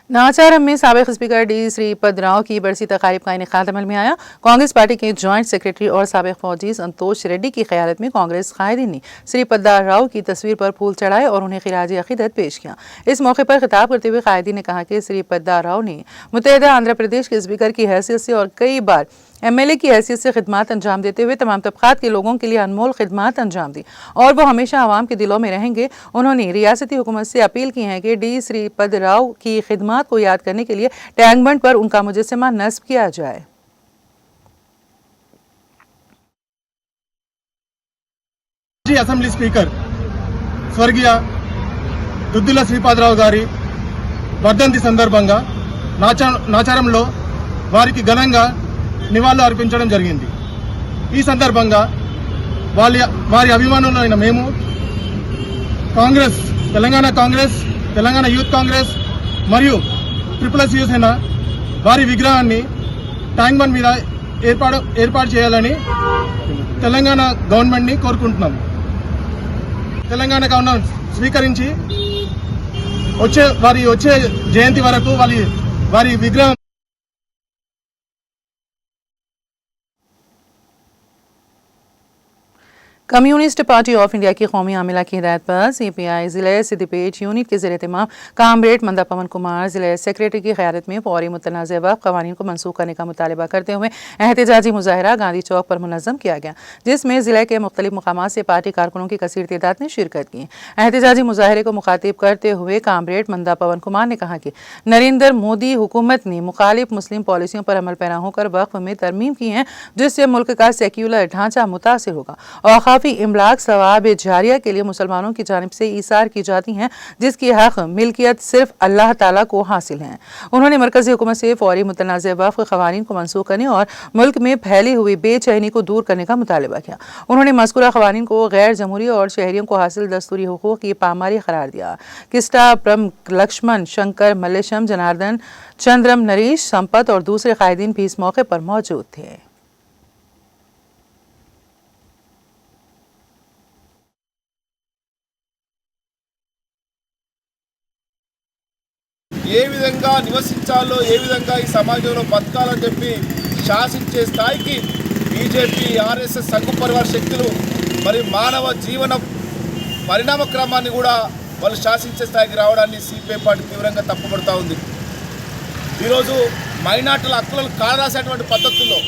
नाचारम में साबिक़ स्पीकर डी श्रीपद राव की बरसी तकारीब का इनेकाद अमल में आया। कांग्रेस पार्टी के जॉइंट सेक्रेटरी और साबिक़ फौजी संतोष रेड्डी की क़यादत में कांग्रेस कायदीन ने श्रीपद राव की तस्वीर पर फूल चढ़ाए और उन्हें खिराज अक़ीदत पेश किया। इस मौके पर खिताब करते हुए कायदीन ने कहा कि श्रीपद राव ने मुत्तहिदा आंध्र प्रदेश के स्पीकर की हैसियत से और कई बार MLA की हैसियत से खिदमात अंजाम देते हुए तमाम तबक़ात के लोगों के लिए अनमोल खिदमात अंजाम दी और वो हमेशा आवाम के दिलों में रहेंगे। उन्होंने रियासती हुकूमत से अपील की है कि डी श्रीपद राव की खिदमात को याद करने के लिए टैंक बंड पर उनका मुजस्समा नस्ब किया जाए। అసెంబ్లీ స్పీకర్ స్వర్గీయ దుద్దుల శ్రీపాదరావు గారి వర్ధంతి సందర్భంగా నాచారంలో వారికి ఘనంగా నివాళులు అర్పించడం జరిగింది। ఈ సందర్భంగా వారి అభిమానులైన మేము తెలంగాణ యూత్ కాంగ్రెస్ మరియు ట్రిపుల్ యువసేన వారి విగ్రహాన్ని ట్యాంక్ బండ్ మీద ఏర్పాటు చేయాలని తెలంగాణ గవర్నమెంట్ని కోరుకుంటున్నాం। తెలంగాణ గవర్నమెంట్ స్వీకరించి వచ్చే జయంతి వరకు వారి విగ్రహం कम्युनिस्ट पार्टी ऑफ इंडिया की कौमी आमिला की हिदायत पर CPI ज़िले सिद्दीपेट यूनिट के ज़ेर एहतमाम कामरेड मंदा पवन कुमार ज़िले सेक्रेटरी की क़यादत में फौरी मुतनाज़ वक़्फ़ क़वानीन को मनसूख करने का मुतालबा करते हुए एहतजाजी मुज़ाहरा गांधी चौक पर मुनज़्ज़म किया गया, जिसमें ज़िले के मुख्तलिफ मकामात से पार्टी कारकुनों की कसीर तादाद ने शिरकत की। एहतजाजी मुज़ाहरे को मुखातिब करते हुए कामरेड मंदा पवन कुमार ने कहा कि नरेंद्र मोदी हुकूमत ने मुखालिफ मुस्लिम पॉलिसियों पर अमल पैरा होकर वक़्फ़ में तरमीम की है, जिससे मुल्क का सेक्युलर ढांचा मुतासिर होगा और इमलाक सवाब जारिया के लिए मुसलमानों की जानिब से ईसार की जाती हैं, जिसकी हक मिल्कियत सिर्फ अल्लाह ताला को हासिल है। उन्होंने मरकज़ी हुकूमत से फौरी मुतनाज़ वक़्फ़ क़वानीन को मनसूख करने और मुल्क में फैली हुई बेचैनी को दूर करने का मुतालबा किया। उन्होंने मज़कूरा क़वानीन को गैर जमहूरी और शहरियों को हासिल दस्तूरी हुकूक़ की पामारी करार दिया। किस्टा प्रम लक्ष्मण शंकर मल्लेशम जनार्दन चंद्रम नरेश संपत और दूसरे कायदीन भी इस मौके पर मौजूद थे। ఏ విధంగా నివసించాలో ఏ విధంగా ఈ సమాజంలో బతకాలని చెప్పి శాసించే స్థాయికి బీజేపీ ఆర్ఎస్ఎస్ సంఘ పరివార శక్తులు మరి మానవ జీవన పరిణామ క్రమాన్ని కూడా వాళ్ళు శాసించే స్థాయికి రావడాన్ని సిపిఐ పార్టీ తీవ్రంగా తప్పుపడుతూ ఉంది। ఈరోజు మైనార్టీల హక్కులను కాలరాసేటువంటి పద్ధతుల్లో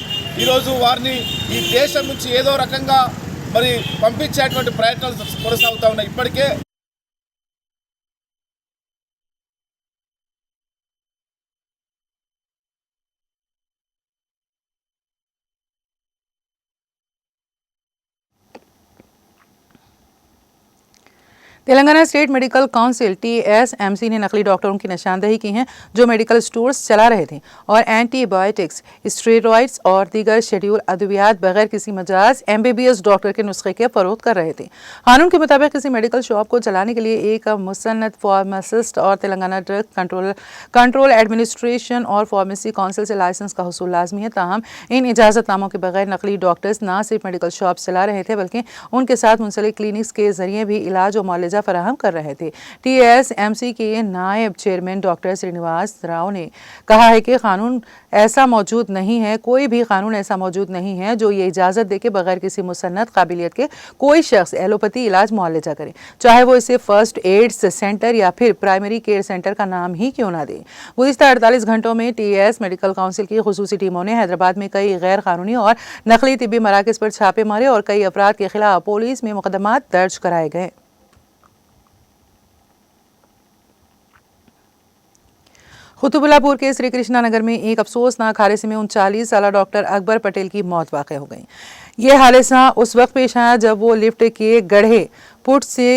ఈరోజు వారిని ఈ దేశం నుంచి ఏదో రకంగా మరి పంపించేటువంటి ప్రయత్నాలు కొనసాగుతూ ఉన్నాయి. ఇప్పటికే Telangana state medical council TSMC ने नकली डॉक्टरों की निशानदेही की है जो मेडिकल स्टोर्स चला रहे थे और एंटीबायोटिक्स, स्टेरॉइड्स और दीगर शेड्यूल अद्वियात बगैर किसी मजाज MBBS डॉक्टर के नुस्खे के फरोख्त कर रहे थे। कानून के मुताबिक किसी मेडिकल शॉप को चलाने के लिए एक मुसन्नद फार्मासिस्ट और तेलंगाना ड्रग कंट्रोल एडमिनिस्ट्रेशन और फार्मेसी काउंसिल से लाइसेंस का हुसूल लाजमी है। ताहम इन इजाज़तनामों के बगैर नकली डॉक्टर्स न सिर्फ मेडिकल शॉप चला रहे थे बल्कि उनके साथ मुंसलिक क्लिनिक्स के जरिए भी इलाज और मुआवजा फराहम कर रहे थे। TSMC के नायब चेयरमैन डॉक्टर श्रीनिवास राव ने कहा है कि कानून ऐसा मौजूद नहीं है, कोई भी कानून ऐसा मौजूद नहीं है जो ये इजाज़त दे के बगैर किसी मुसन्नद काबिलियत के कोई शख्स एलोपैथी इलाज मुआवजा करे, चाहे वो इसे फर्स्ट एड्स सेंटर या फिर प्राइमरी केयर सेंटर का नाम ही क्यों ना दे। गुज़िश्ता 48 घंटों में TS मेडिकल काउंसिल की खुसूसी टीमों ने हैदराबाद में कई गैर कानूनी और नकली तिब्बी मराकज़ पर छापे मारे और कई अफराद के खिलाफ पुलिस में मुकदमात दर्ज कराए गए। कुतुबुल्लाहपुर के श्री कृष्णा नगर में एक अफसोसनाक हादसे में 39 साला डॉक्टर अकबर पटेल की मौत वाक़ हो गई। ये हादसा उस वक्त पेश आया जब वो लिफ्ट के गढ़े पुट से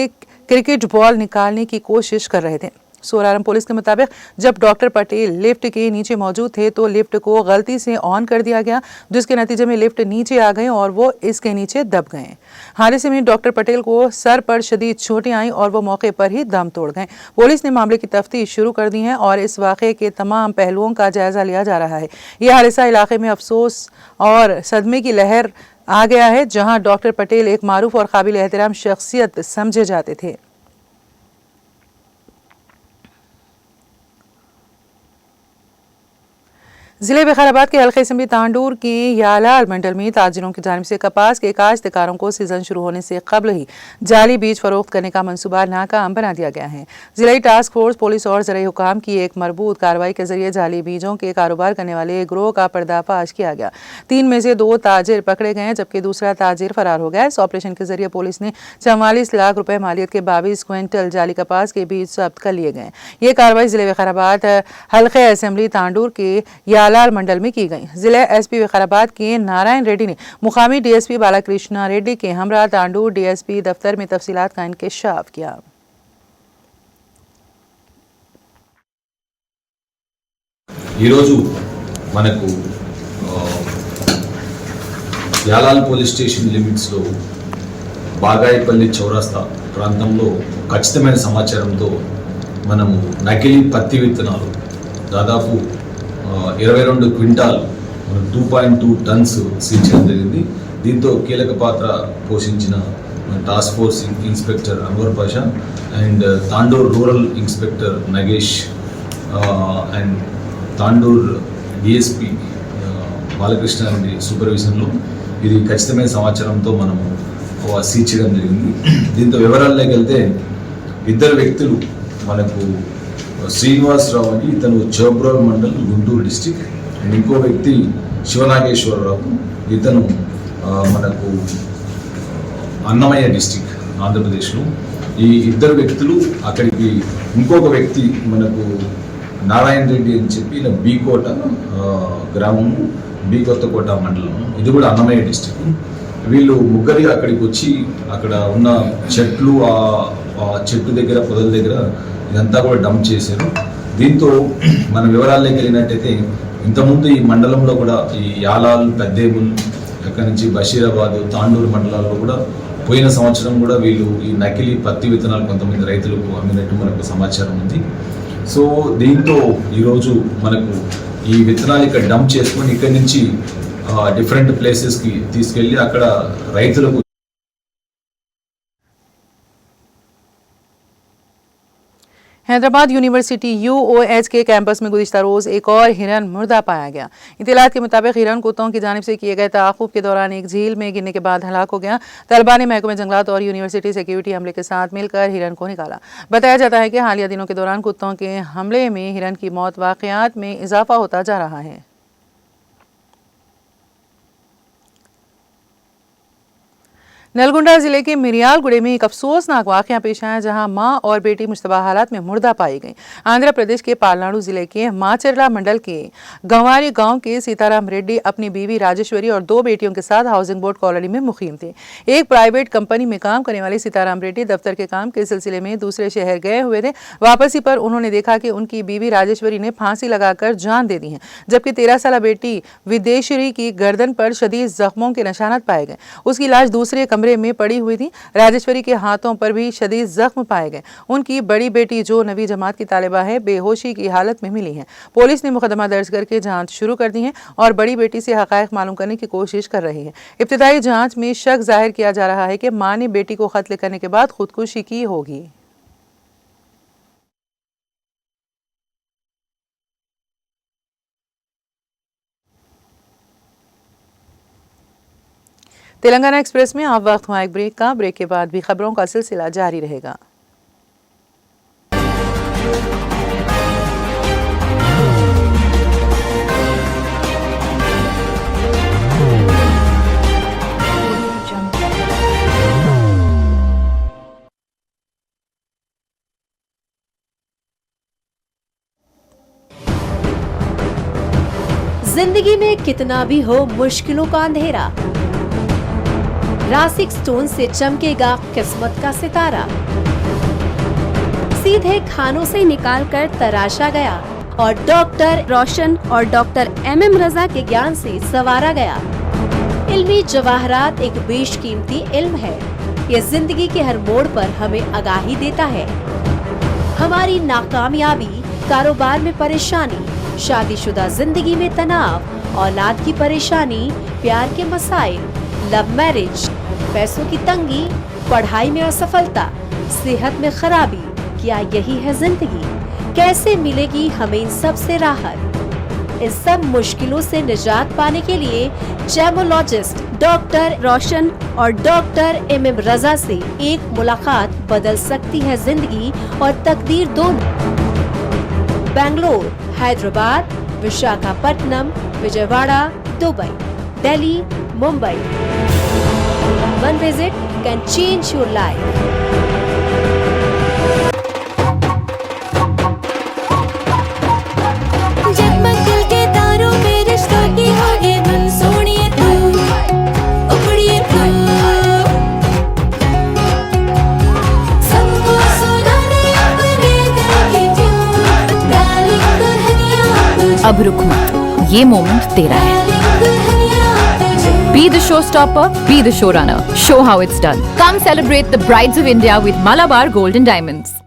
क्रिकेट बॉल निकालने की कोशिश कर रहे थे। सोरारम पुलिस के मुताबिक जब डॉक्टर पटेल लिफ्ट के नीचे मौजूद थे तो लिफ्ट को गलती से ऑन कर दिया गया, जिसके नतीजे में लिफ्ट नीचे आ गई और वो इसके नीचे दब गए। हादसे में डॉक्टर पटेल को सर पर शदीद चोटें आईं और वो मौके पर ही दम तोड़ गए। पुलिस ने मामले की तफ्तीश शुरू कर दी है और इस वाक़े के तमाम पहलुओं का जायजा लिया जा रहा है। यह हादसा इलाके में अफसोस और सदमे की लहर आ गया है, जहाँ डॉक्टर पटेल एक मारूफ और काबिल एहतराम शख्सियत समझे जाते थे। जिले विकाराबाद के हल्के असेंबली तांडूर की यालाल मंडल में ताजिरों की जानिब से कपास के काश्तकारों को सीजन शुरू होने से कबल ही जाली बीज फरोख्त करने का मंसूबा नाकाम बना दिया गया है। जिला टास्क फोर्स, पुलिस और ज़राई हुकाम की एक मरबूत कार्रवाई के जरिए जाली बीजों के कारोबार करने वाले एक गिरोह का पर्दाफाश किया गया। 3 में से 2 ताजिर पकड़े गए जबकि दूसरा ताजिर फरार हो गया। इस ऑपरेशन के जरिए पुलिस ने 44 लाख रुपए मालियत के 22 क्विंटल जाली कपास के बीज जब्त कर लिए गए। ये कार्रवाई जिले विकाराबाद हल्के असेंबली तांडूर के यालाल मंडल में की गई। जिला SP विकाराबाद के नारायण रेड्डी ने मुकामी DSP बालाकृष्णा रेड्डी के हमरा तांडूर DSP दफ्तर में तफसीलात का इंकशाफ किया। ఈరోజు మనకు యాలాల్ పోలీస్ స్టేషన్ లిమిట్స్లో బాగాయపల్లి చౌరస్తా ప్రాంతంలో ఖచ్చితమైన సమాచారంతో మనము నకిలీ పత్తి విత్తనాలు దాదాపు 22 క్వింటాల్ 2.2 టన్స్ సీజ్ చేయడం జరిగింది. దీంతో కీలక పాత్ర పోషించిన task force inspector Anwar Pasha and Tandur rural inspector Nagesh and Tandur DSP Balakrishna Reddy సూపర్విజన్లో ఇది ఖచ్చితమైన సమాచారంతో మనము సీజ్ చేయడం జరిగింది. దీంతో వివరాల్లోకి వెళ్తే 2 వ్యక్తులు మనకు శ్రీనివాసరావు అని, ఇతను చౌబ్రోల్ మండల్ గుంటూరు డిస్టిక్, అండ్ ఇంకో వ్యక్తి శివనాగేశ్వరరావు, ఇతను మనకు అన్నమయ్య డిస్టిక్ ఆంధ్రప్రదేశ్లో. ఈ 2 వ్యక్తులు అక్కడికి ఇంకొక వ్యక్తి మనకు నారాయణ రెడ్డి అని చెప్పి బీకోట గ్రామం, బీ కొత్తకోట మండలం, ఇది కూడా అన్నమయ్య డిస్టిక్. వీళ్ళు ముగ్గురు అక్కడికి వచ్చి అక్కడ ఉన్న చెట్లు, ఆ చెట్టు దగ్గర పొదల దగ్గర ఇదంతా కూడా డంప్ చేశారు. దీంతో మన వివరాల్లోకి వెళ్ళినట్టయితే ఇంతకుముందు ఈ మండలంలో కూడా ఈ యాలాల్, పెద్దేముల్, అక్కడి నుంచి బషీరాబాద్, తాండూరు మండలాల్లో కూడా పోయిన సంవత్సరం కూడా వీళ్ళు ఈ నకిలీ పత్తి విత్తనాలు కొంతమంది రైతులకు అమ్మినట్టు మనకు సమాచారం ఉంది. సో దీంతో ఈరోజు మనకు ఈ విత్తనాలు ఇక్కడ డంప్ చేసుకొని ఇక్కడి నుంచి డిఫరెంట్ ప్లేసెస్కి తీసుకెళ్ళి అక్కడ రైతులకు हैदराबाद यूनिवर्सिटी UOH के कैंपस में गुज़िश्ता रोज़ एक और हिरन मुर्दा पाया गया। इत्तलात के मुताबिक हिरन कुत्तों की जानिब से किए गए ताक़ुब के दौरान एक झील में गिरने के बाद हलाक हो गया। तलबा ने महकमे जंगलात और यूनिवर्सिटी सिक्योरिटी अमले के साथ मिलकर हिरन को निकाला। बताया जाता है कि हालिया दिनों के दौरान कुत्तों के हमले में हिरन की मौत वाक़यात में इजाफा होता जा रहा है। नलगुंडा जिले के मिरियालगुड़े में एक अफसोसनाक वाक़या पेश आया, जहां मां और बेटी मुश्तबा हालात में मुर्दा पाई गई। आंध्र प्रदेश के पालनाडु जिले के माचर्ला मंडल के गंवारी गांव के सीताराम रेड्डी अपनी बीवी राजेश्वरी और 2 बेटियों के साथ हाउसिंग बोर्ड कॉलोनी में मुकीम थे। एक प्राइवेट कंपनी में काम करने वाले सीताराम रेड्डी दफ्तर के काम के सिलसिले में दूसरे शहर गए हुए थे। वापसी पर उन्होंने देखा कि उनकी बीवी राजेश्वरी ने फांसी लगाकर जान दे दी है, जबकि 13 साल बेटी विदेश्वरी की गर्दन पर शदीद जख्मों के निशानात पाए गए। उसकी लाश दूसरे कमरे में पड़ी हुई थी। राजेश्वरी के हाथों पर भी शदीद जख्म पाए गए। उनकी बड़ी बेटी जो 9वीं जमात की तालिबा है, बेहोशी की हालत में मिली है। पुलिस ने मुकदमा दर्ज करके जांच शुरू कर दी है और बड़ी बेटी से हकायक मालूम करने की कोशिश कर रही है। इब्तिदाई जांच में शक जाहिर किया जा रहा है कि मां ने बेटी को कत्ल करने के बाद खुदकुशी की होगी। तेलंगाना एक्सप्रेस में आप वक्त हुआ एक ब्रेक का। ब्रेक के बाद भी खबरों का सिलसिला जारी रहेगा। जिंदगी में कितना भी हो मुश्किलों का अंधेरा, रासिक स्टोन से चमकेगा किस्मत का सितारा। सीधे खानों से निकालकर तराशा गया और डॉक्टर रोशन और डॉक्टर MM रजा के ज्ञान से संवारा गया। इल्मी जवाहरात एक बेशकीमती इल्म है। ये जिंदगी के हर मोड़ पर हमें आगाही देता है। हमारी नाकामयाबी, कारोबार में परेशानी, शादीशुदा जिंदगी में तनाव, औलाद की परेशानी, प्यार के मसाइल, लव मैरिज, पैसों की तंगी, पढ़ाई में असफलता, सेहत में खराबी, क्या यही है जिंदगी? कैसे मिलेगी हमें इन सब से राहत? इस सब मुश्किलों से निजात पाने के लिए जेमोलॉजिस्ट डॉक्टर रोशन और डॉक्टर MM रजा से एक मुलाकात बदल सकती है जिंदगी और तकदीर दोनों। Bangalore, Hyderabad, Visakhapatnam, Vijayawada, Dubai, Delhi, Mumbai. One visit can change your life. जगमग दिल के तारों में रिश्तों की होगी धुन, सोनिए तू, उखड़िए तू, सबको सुनाने अपने दिल की ट्यून, डार्लिंग दुल्हनिया तुझे। अब रुक मत, ये मोमेंट तेरा है। Be the showstopper, be the showrunner. Show how it's done. Come celebrate the Brides of India with Malabar Gold and Diamonds.